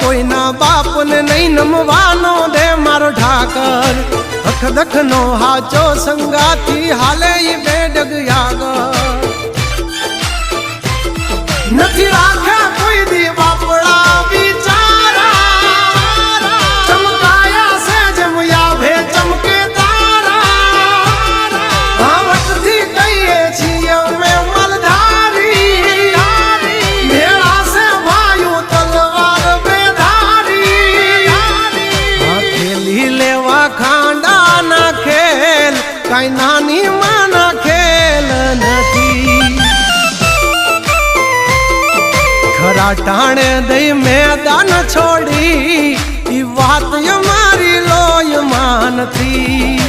કોઈના બાપને નહીં નમવાનો દે મારો ઠાકર અખદખ નો હાચો સંગાથી હાલે ઈ બેડગ યાગર નથી રાખ્યા કોઈ દી બાપડા બિચારા ચમકાયા છે જેમ યાભે ચમકે તારા ભાવટથી કહીએ છીએ અમે મલધારી ભેળા છે ભાઈઓ તલવાર બેધારી હથેલી લેવા ખાંડા ના ખેલ કઈ નાની માના ખેલ નથી ખરા ટાણે દઈ મેદાન છોડી ઈ વાત મારી લોય માનથી